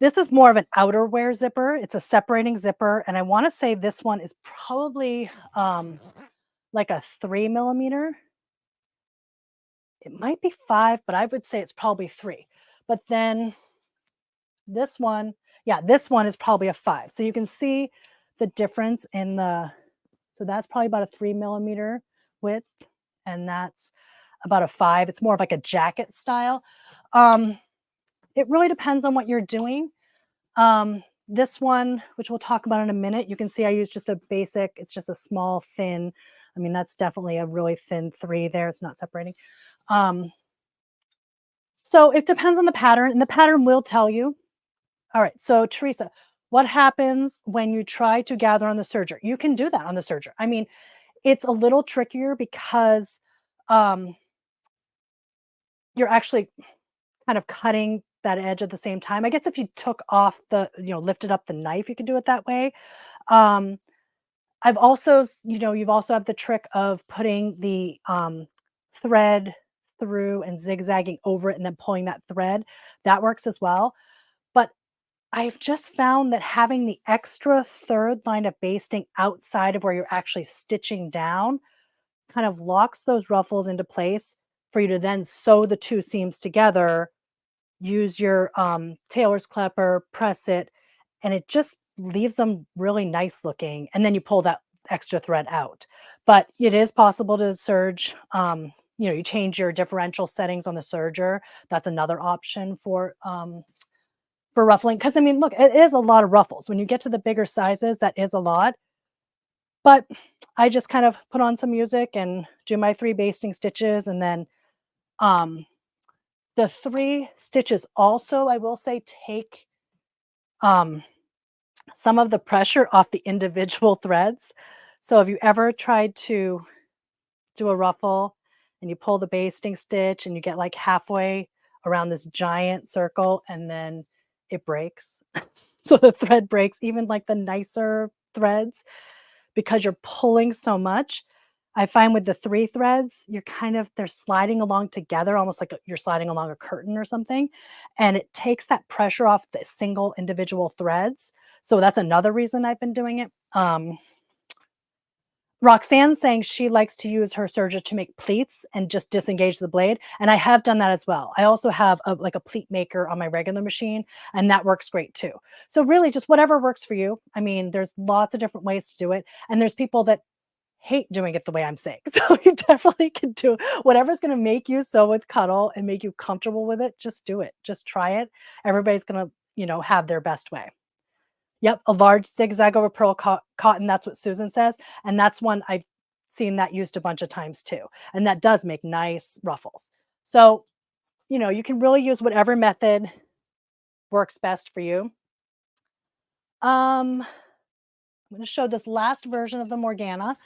this is more of an outerwear zipper. It's a separating zipper. And I want to say this one is probably like a 3 mm. It might be 5, but I would say it's probably 3. But then this one, yeah, this one is probably a 5. So you can see the difference in the, so that's probably about a 3 mm width. And that's about a 5. It's more of like a jacket style. It really depends on what you're doing. This one, which we'll talk about in a minute, you can see I use just a basic, it's just a small, thin, I mean, that's definitely a really thin 3 there. It's not separating. So it depends on the pattern, and the pattern will tell you. All right, so Teresa, what happens when you try to gather on the serger? You can do that on the serger. I mean, it's a little trickier because you're actually kind of cutting that edge at the same time. I guess if you took off the, lifted up the knife, you could do it that way. Um, I've also, you've also have the trick of putting the thread through and zigzagging over it and then pulling that thread. That works as well. But I've just found that having the extra third line of basting outside of where you're actually stitching down kind of locks those ruffles into place for you to then sew the two seams together, use your tailor's clipper, press it, and it just leaves them really nice looking. And then you pull that extra thread out. But it is possible to serge. You change your differential settings on the serger. That's another option for ruffling. Because I mean, look, it is a lot of ruffles. When you get to the bigger sizes, that is a lot. But I just kind of put on some music and do my 3 basting stitches, and then um, the 3 stitches also, I will say, take um, some of the pressure off the individual threads. So have you ever tried to do a ruffle and you pull the basting stitch and you get like halfway around this giant circle and then it breaks? So the thread breaks, even like the nicer threads, because you're pulling so much. I find with the 3 threads, they're sliding along together, almost like you're sliding along a curtain or something. And it takes that pressure off the single individual threads. So that's another reason I've been doing it. Roxanne's saying she likes to use her serger to make pleats and just disengage the blade. And I have done that as well. I also have like a pleat maker on my regular machine, and that works great too. So really just whatever works for you. I mean, there's lots of different ways to do it. And there's people that hate doing it the way I'm saying. So you definitely can do whatever's going to make you sew with Cuddle and make you comfortable with it. Just do it. Just try it. Everybody's going to, have their best way. Yep, a large zigzag over pearl cotton, that's what Susan says, and that's one I've seen that used a bunch of times too, and that does make nice ruffles. So, you can really use whatever method works best for you. I'm gonna show this last version of the Morgana.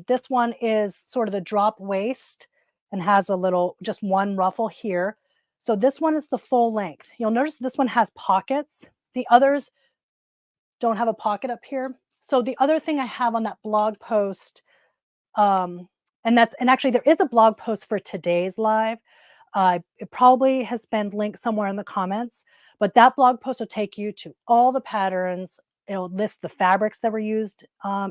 This one is sort of the drop waist and has a little, just one ruffle here. So this one is the full length. You'll notice this one has pockets. The others don't have a pocket up here. So the other thing I have on that blog post, and actually there is a blog post for today's live. It probably has been linked somewhere in the comments, but that blog post will take you to all the patterns. It'll list the fabrics that were used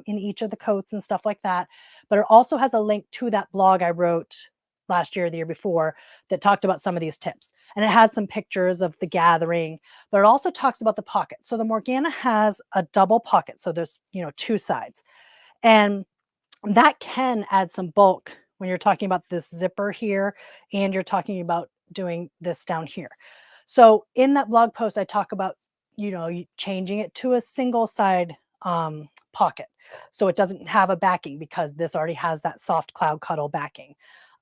in each of the coats and stuff like that. But it also has a link to that blog I wrote last year, the year before, that talked about some of these tips. And it has some pictures of the gathering, but it also talks about the pocket. So the Morgana has a double pocket. So there's, 2 sides. And that can add some bulk when you're talking about this zipper here and you're talking about doing this down here. So in that blog post, I talk about, changing it to a single side pocket. So it doesn't have a backing because this already has that soft cloud cuddle backing.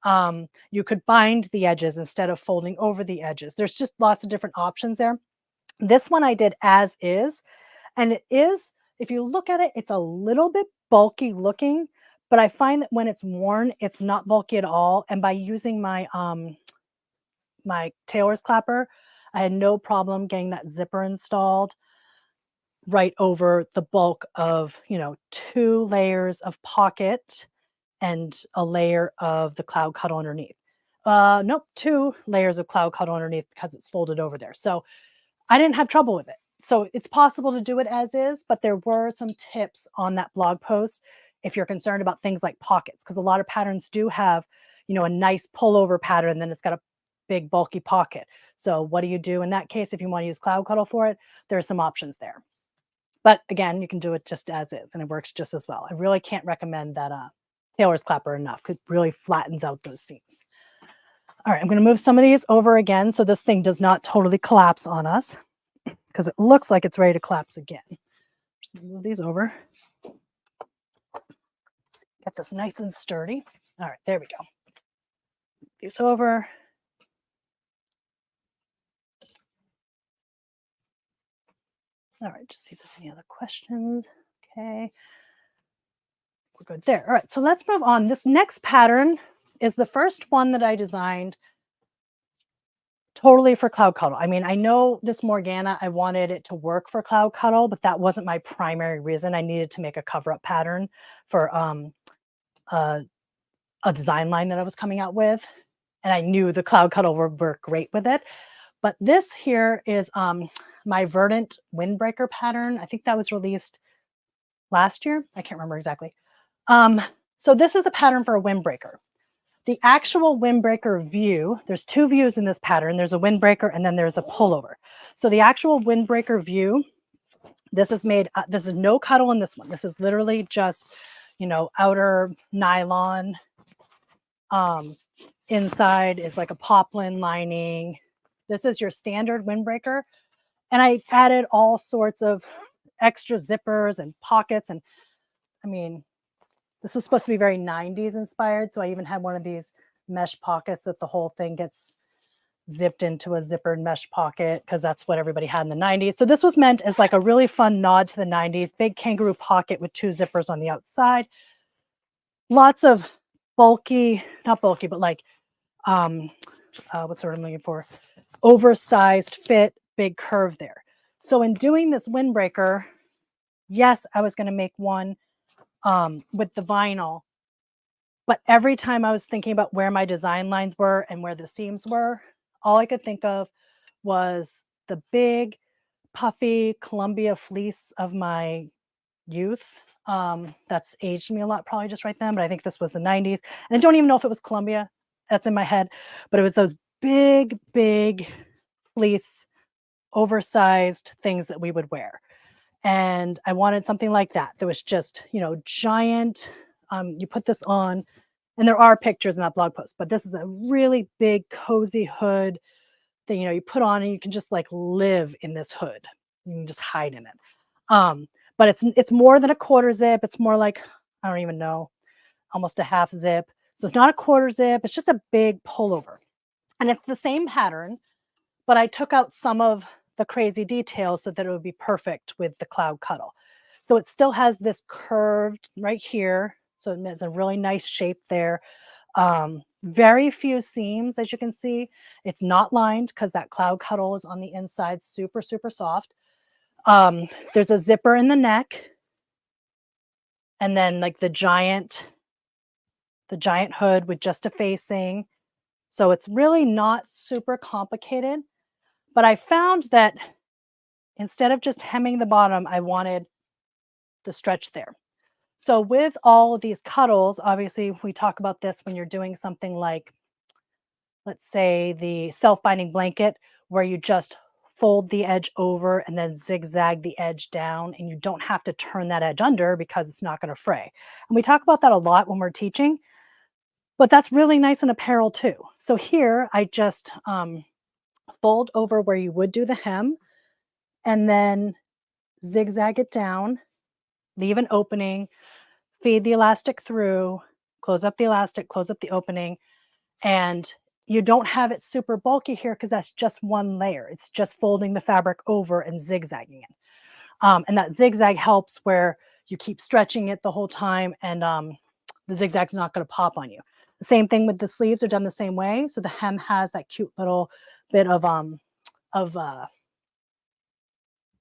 You could bind the edges instead of folding over the edges. There's just lots of different options there. This one I did as is, and it is, if you look at it, it's a little bit bulky looking, but I find that when it's worn, it's not bulky at all. And by using my tailor's clapper, I had no problem getting that zipper installed right over the bulk of, 2 layers of pocket and a layer of the cloud cuddle underneath. Nope, 2 layers of cloud cuddle underneath because it's folded over there. So I didn't have trouble with it. So it's possible to do it as is, but there were some tips on that blog post if you're concerned about things like pockets, because a lot of patterns do have, a nice pullover pattern, then it's got a big bulky pocket. So what do you do in that case if you want to use cloud cuddle for it? There are some options there. But again, you can do it just as is, and it works just as well. I really can't recommend that tailor's clapper enough. It really flattens out those seams. All right, I'm going to move some of these over again so this thing does not totally collapse on us, because it looks like it's ready to collapse again. Just move these over. Let's get this nice and sturdy. All right, there we go. These over. All right, just see if there's any other questions. Okay. We're good there. All right, so let's move on. This next pattern is the first one that I designed totally for cloud cuddle. I mean, I know this Morgana, I wanted it to work for cloud cuddle, but that wasn't my primary reason. I needed to make a cover up pattern for a, a design line that I was coming out with. And I knew the cloud cuddle would work great with it. But this here is my Verdant windbreaker pattern. I think that was released last year. I can't remember exactly. So this is a pattern for a windbreaker. The actual windbreaker view, there's two views in this pattern. There's a windbreaker and then there's a pullover. So the actual windbreaker view, this is made, this is no cuddle in this one. This is literally just, you know, outer nylon. Inside is like a poplin lining. This is your standard windbreaker. And I added all sorts of extra zippers and pockets. And I mean, this was supposed to be very 90s inspired. So I even had one of these mesh pockets that the whole thing gets zipped into a zippered mesh pocket because that's what everybody had in the 90s. So this was meant as like a really fun nod to the 90s, big kangaroo pocket with two zippers on the outside. Lots of bulky, not bulky, but like, what's the word I'm looking for? Oversized fit, big curve there. So in doing this windbreaker, yes, I was going to make one with the vinyl, but every time I was thinking about where my design lines were and where the seams were, all I could think of was the big puffy Columbia fleece of my youth. That's aged me a lot, probably just right then, but I think this was the 90s. And I don't even know if it was Columbia. That's in my head, but it was those big fleece, oversized things that we would wear. And I wanted something like that. That was just, you know, giant. You put this on, and there are pictures in that blog post, but this is a really big, cozy hood that, you know, you put on and you can just like live in this hood. You can just hide in it. But it's more than a quarter zip. It's more like, I don't even know, almost a half zip. So it's not a quarter zip. It's just a big pullover. And it's the same pattern, but I took out some of the crazy details so that it would be perfect with the cloud cuddle. So it still has this curved right here. So it has a really nice shape there. Very few seams, as you can see. It's not lined because that cloud cuddle is on the inside, super soft. There's a zipper in the neck, and then like the giant hood with just a facing. So it's really not super complicated, but I found that instead of just hemming the bottom, I wanted the stretch there. So with all of these cuddles, obviously we talk about this when you're doing something like, let's say the self-binding blanket, where you just fold the edge over and then zigzag the edge down, and you don't have to turn that edge under because it's not going to fray. And we talk about that a lot when we're teaching, but that's really nice in apparel too. So here I just fold over where you would do the hem and then zigzag it down, leave an opening, feed the elastic through, close up the elastic, close up the opening, and you don't have it super bulky here because that's just one layer. It's just folding the fabric over and zigzagging it. And that zigzag helps where you keep stretching it the whole time, and the zigzag's not going to pop on you. The same thing with the sleeves are done the same way. So the hem has that cute little bit of the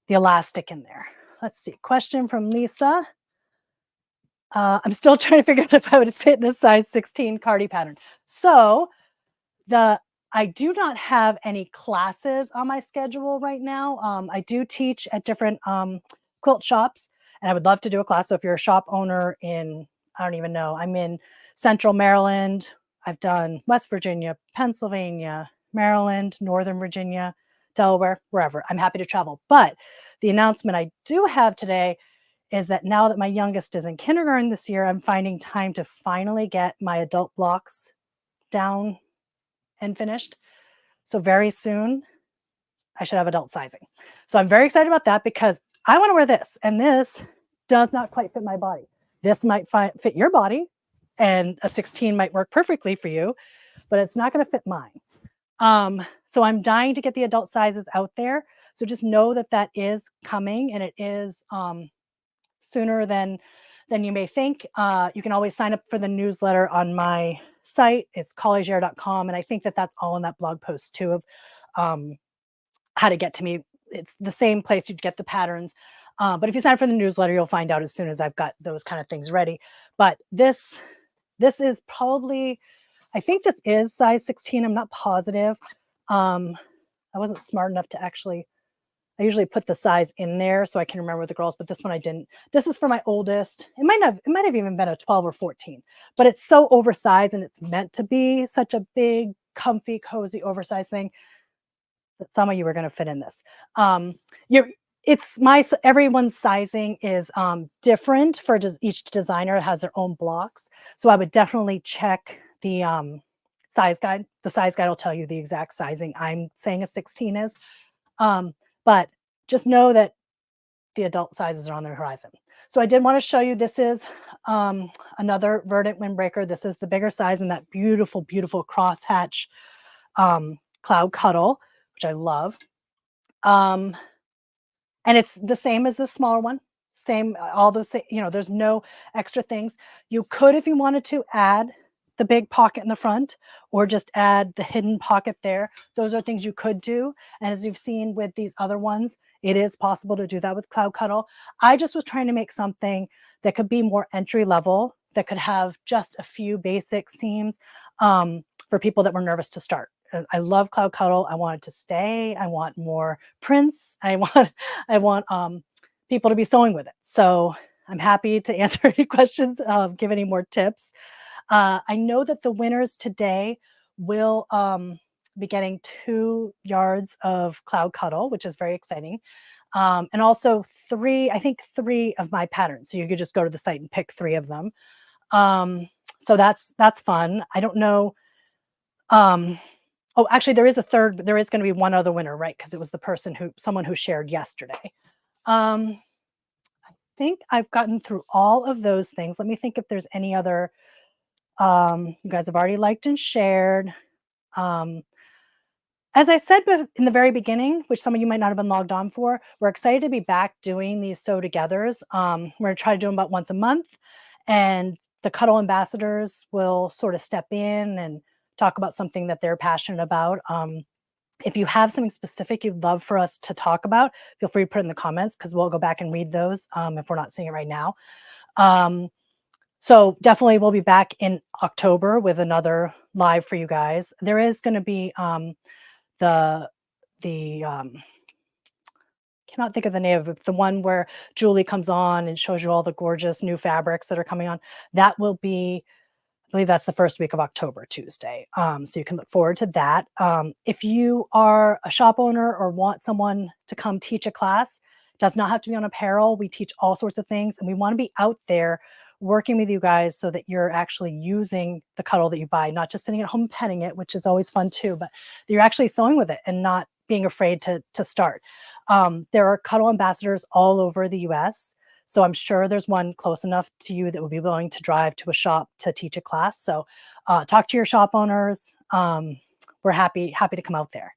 elastic in there. Let's see. Question from Lisa. I'm still trying to figure out if I would fit in a size 16 cardi pattern. So I do not have any classes on my schedule right now. I do teach at different quilt shops, and I would love to do a class. So if you're a shop owner in, I don't even know, I'm in Central Maryland. I've done West Virginia, Pennsylvania, Maryland, Northern Virginia, Delaware, wherever. I'm happy to travel. But the announcement I do have today is that now that my youngest is in kindergarten this year, I'm finding time to finally get my adult blocks down and finished. So very soon I should have adult sizing. So I'm very excited about that because I want to wear this, and this does not quite fit my body. This might fit your body, and a 16 might work perfectly for you, but it's not going to fit mine. So I'm dying to get the adult sizes out there. So just know that that is coming, and it is sooner than you may think. You can always sign up for the newsletter on my site. It's callajaire.com. And I think that that's all in that blog post too, of how to get to me. It's the same place you'd get the patterns. But if you sign up for the newsletter, you'll find out as soon as I've got those kind of things ready. But this is probably, I think this is size 16. I'm not positive. I wasn't smart enough to actually, I usually put the size in there so I can remember the girls, but this one I didn't. This is for my oldest. It might have even been a 12 or 14, but it's so oversized and it's meant to be such a big, comfy, cozy, oversized thing that some of you are going to fit in this. You're, everyone's sizing is different for each designer. It has their own blocks. So I would definitely check the size guide. The size guide will tell you the exact sizing I'm saying a 16 is. But just know that the adult sizes are on the horizon. So I did want to show you, this is another Verdant windbreaker. This is the bigger size in that beautiful, beautiful crosshatch cloud cuddle, which I love. And it's the same as the smaller one. Same, all those, there's no extra things. You could, if you wanted to, add the big pocket in the front or just add the hidden pocket there. Those are things you could do. And as you've seen with these other ones, it is possible to do that with Cloud Cuddle. I just was trying to make something that could be more entry level, that could have just a few basic seams for people that were nervous to start. I love Cloud Cuddle. I want it to stay. I want more prints. I want people to be sewing with it. So I'm happy to answer any questions, give any more tips. I know that the winners today will be getting 2 yards of Cloud Cuddle, which is very exciting. And also I think three of my patterns. So you could just go to the site and pick 3 of them. So that's fun. I don't know. Oh, actually, there is a third, but there is going to be one other winner, right? Because it was someone who shared yesterday. I think I've gotten through all of those things. Let me think if there's any other. You guys have already liked and shared. As I said in the very beginning, which some of you might not have been logged on for, we're excited to be back doing these sew togethers. We're going to try to do them about once a month, and the Cuddle ambassadors will sort of step in and talk about something that they're passionate about. If you have something specific you'd love for us to talk about, feel free to put it in the comments because we'll go back and read those if we're not seeing it right now. So definitely we'll be back in October with another live for you guys. There is going to be the cannot think of the name of it, the one where Julie comes on and shows you all the gorgeous new fabrics that are coming on. That will be, I believe that's the first week of October, Tuesday. So you can look forward to that. If you are a shop owner or want someone to come teach a class, it does not have to be on apparel. We teach all sorts of things, and we want to be out there working with you guys so that you're actually using the Cuddle that you buy, not just sitting at home petting it, which is always fun too, but you're actually sewing with it and not being afraid to start. There are Cuddle ambassadors all over the US. So I'm sure there's one close enough to you that would be willing to drive to a shop to teach a class. So talk to your shop owners. We're happy to come out there.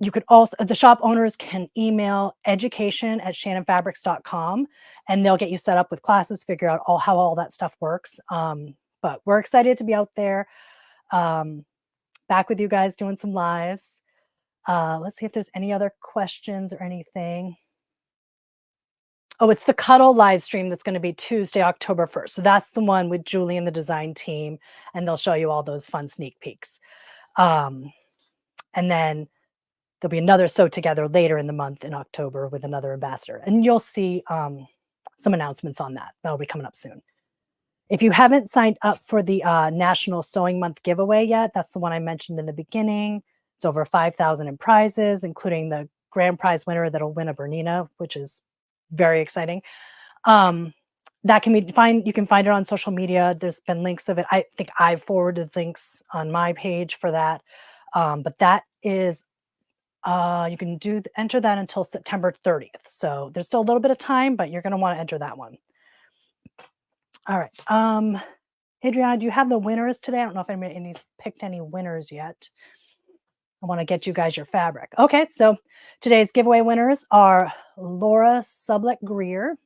You could also, the shop owners can email education@shannonfabrics.com and they'll get you set up with classes, figure out how all that stuff works. But we're excited to be out there, back with you guys doing some lives. Let's see if there's any other questions or anything. Oh, it's the Cuddle live stream that's going to be Tuesday, October 1st. So that's the one with Julie and the design team, and they'll show you all those fun sneak peeks. And then there'll be another sew together later in the month in October with another ambassador, and you'll see some announcements on that. That'll be coming up soon. If you haven't signed up for the National Sewing Month giveaway yet, that's the one I mentioned in the beginning. It's over 5,000 in prizes, including the grand prize winner that'll win a Bernina, which is very exciting. That can be you can find it on social media. There's been links of it. I think I've forwarded links on my page for that. But that is, you can enter that until September 30th. So there's still a little bit of time, but you're going to want to enter that one. All right. Adriana, do you have the winners today? I don't know if anybody's picked any winners yet. I want to get you guys your fabric. Okay, so today's giveaway winners are Laura Sublett-Greer,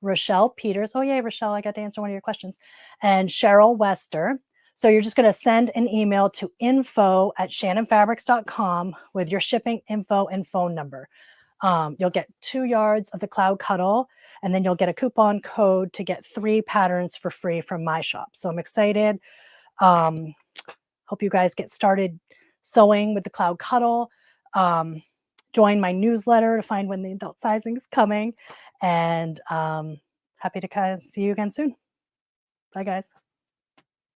Rochelle Peters. Oh, yay, Rochelle, I got to answer one of your questions. And Cheryl Wester. So you're just going to send an email to info@shannonfabrics.com with your shipping info and phone number. You'll get 2 yards of the Cloud Cuddle, and then you'll get a coupon code to get 3 patterns for free from my shop. So I'm excited. Um, Hope you guys get started sewing with the Cloud Cuddle. Join my newsletter to find when the adult sizing is coming. And happy to see you again soon. Bye, guys.